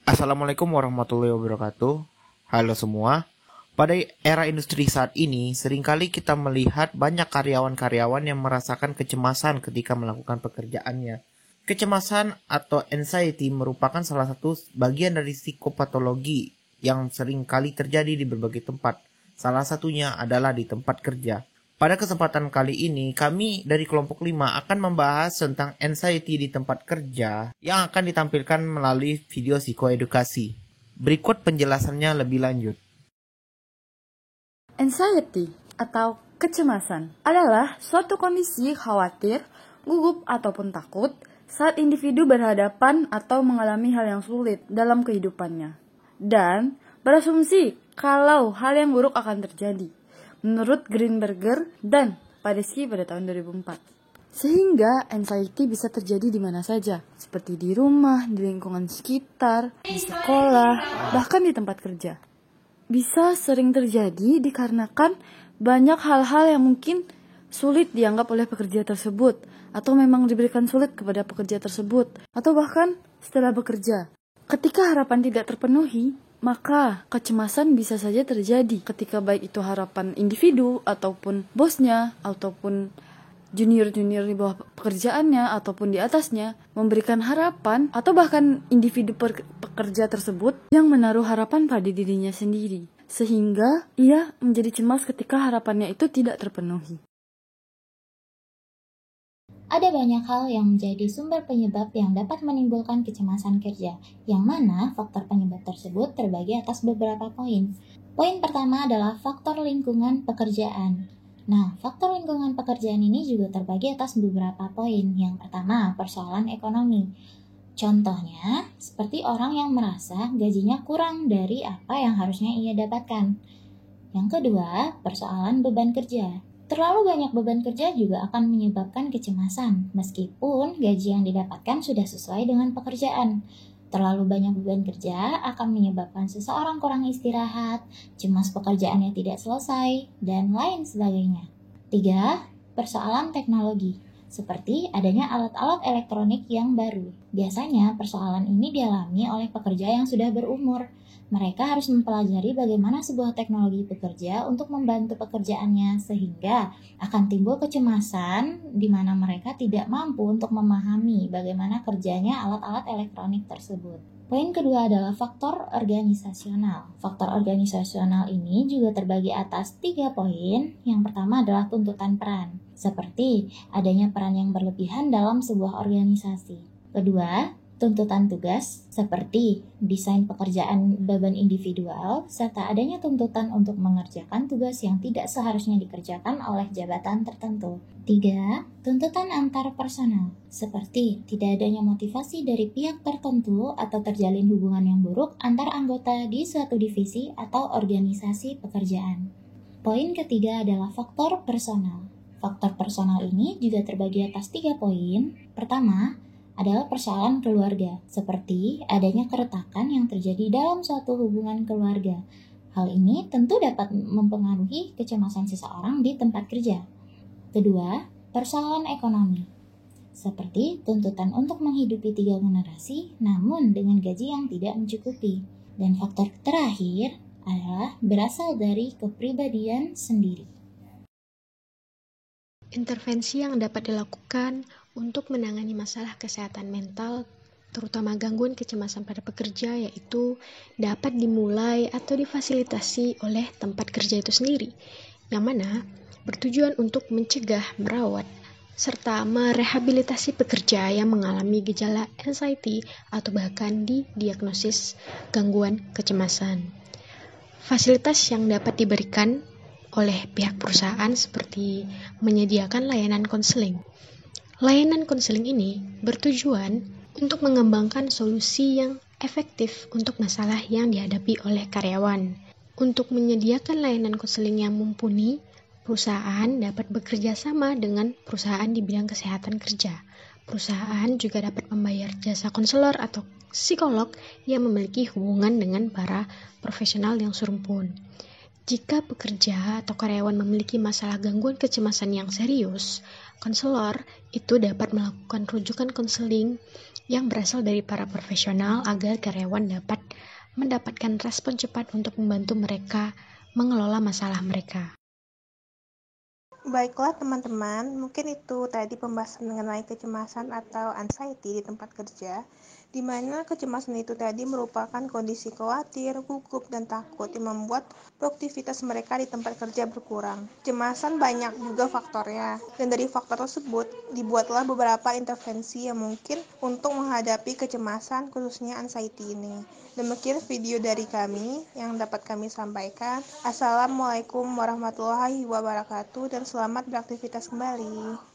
Assalamualaikum warahmatullahi wabarakatuh. Halo semua. Pada era industri saat ini, seringkali kita melihat banyak karyawan-karyawan yang merasakan kecemasan ketika melakukan pekerjaannya. Kecemasan atau anxiety merupakan salah satu bagian dari psikopatologi yang seringkali terjadi di berbagai tempat. Salah satunya adalah di tempat kerja. Pada kesempatan kali ini, kami dari kelompok 5 akan membahas tentang anxiety di tempat kerja yang akan ditampilkan melalui video psikoedukasi. Berikut penjelasannya lebih lanjut. Anxiety atau kecemasan adalah suatu kondisi khawatir, gugup, ataupun takut saat individu berhadapan atau mengalami hal yang sulit dalam kehidupannya dan berasumsi kalau hal yang buruk akan terjadi. Menurut Greenberger dan Padesky pada tahun 2004. Sehingga anxiety bisa terjadi di mana saja, seperti di rumah, di lingkungan sekitar, di sekolah, bahkan di tempat kerja. Bisa sering terjadi dikarenakan banyak hal-hal yang mungkin sulit dianggap oleh pekerja tersebut, atau memang diberikan sulit kepada pekerja tersebut, atau bahkan setelah bekerja. Ketika harapan tidak terpenuhi, maka kecemasan bisa saja terjadi ketika baik itu harapan individu ataupun bosnya ataupun junior-junior di bawah pekerjaannya ataupun di atasnya memberikan harapan atau bahkan individu pekerja tersebut yang menaruh harapan pada dirinya sendiri sehingga ia menjadi cemas ketika harapannya itu tidak terpenuhi. Ada banyak hal yang menjadi sumber penyebab yang dapat menimbulkan kecemasan kerja, yang mana faktor penyebab tersebut terbagi atas beberapa poin. Poin pertama adalah faktor lingkungan pekerjaan. Nah, faktor lingkungan pekerjaan ini juga terbagi atas beberapa poin. Yang pertama, persoalan ekonomi. Contohnya, seperti orang yang merasa gajinya kurang dari apa yang harusnya ia dapatkan. Yang kedua, persoalan beban kerja. Terlalu banyak beban kerja juga akan menyebabkan kecemasan, meskipun gaji yang didapatkan sudah sesuai dengan pekerjaan. Terlalu banyak beban kerja akan menyebabkan seseorang kurang istirahat, cemas pekerjaannya tidak selesai, dan lain sebagainya. 3. Persoalan teknologi, seperti adanya alat-alat elektronik yang baru. Biasanya persoalan ini dialami oleh pekerja yang sudah berumur. Mereka harus mempelajari bagaimana sebuah teknologi bekerja untuk membantu pekerjaannya sehingga akan timbul kecemasan di mana mereka tidak mampu untuk memahami bagaimana kerjanya alat-alat elektronik tersebut. Poin kedua adalah faktor organisasional. Faktor organisasional ini juga terbagi atas 3 poin. Yang pertama adalah tuntutan peran, seperti adanya peran yang berlebihan dalam sebuah organisasi. Kedua, tuntutan tugas seperti desain pekerjaan beban individual serta adanya tuntutan untuk mengerjakan tugas yang tidak seharusnya dikerjakan oleh jabatan tertentu. 3. Tuntutan antar personal seperti tidak adanya motivasi dari pihak tertentu atau terjalin hubungan yang buruk antar anggota di suatu divisi atau organisasi pekerjaan. Poin ketiga adalah faktor personal. Faktor personal ini juga terbagi atas 3 poin. Pertama, adalah persoalan keluarga, seperti adanya keretakan yang terjadi dalam suatu hubungan keluarga. Hal ini tentu dapat mempengaruhi kecemasan seseorang di tempat kerja. Kedua, persoalan ekonomi, seperti tuntutan untuk menghidupi 3 generasi, namun dengan gaji yang tidak mencukupi. Dan faktor terakhir adalah berasal dari kepribadian sendiri. Intervensi yang dapat dilakukan untuk menangani masalah kesehatan mental, terutama gangguan kecemasan pada pekerja, yaitu dapat dimulai atau difasilitasi oleh tempat kerja itu sendiri, yang mana bertujuan untuk mencegah, merawat, serta merehabilitasi pekerja yang mengalami gejala anxiety atau bahkan didiagnosis gangguan kecemasan. Fasilitas yang dapat diberikan oleh pihak perusahaan seperti menyediakan layanan konseling. Layanan konseling ini bertujuan untuk mengembangkan solusi yang efektif untuk masalah yang dihadapi oleh karyawan. Untuk menyediakan layanan konseling yang mumpuni, perusahaan dapat bekerja sama dengan perusahaan di bidang kesehatan kerja. Perusahaan juga dapat membayar jasa konselor atau psikolog yang memiliki hubungan dengan para profesional yang serumpun. Jika pekerja atau karyawan memiliki masalah gangguan kecemasan yang serius, konselor itu dapat melakukan rujukan konseling yang berasal dari para profesional agar karyawan dapat mendapatkan respon cepat untuk membantu mereka mengelola masalah mereka. Baiklah teman-teman, mungkin itu tadi pembahasan mengenai kecemasan atau anxiety di tempat kerja, di mana kecemasan itu tadi merupakan kondisi khawatir, gugup, dan takut yang membuat produktivitas mereka di tempat kerja berkurang. Kecemasan banyak juga faktornya, dan dari faktor tersebut dibuatlah beberapa intervensi yang mungkin untuk menghadapi kecemasan khususnya anxiety ini. Demikian video dari kami yang dapat kami sampaikan. Assalamualaikum warahmatullahi wabarakatuh dan selamat beraktivitas kembali.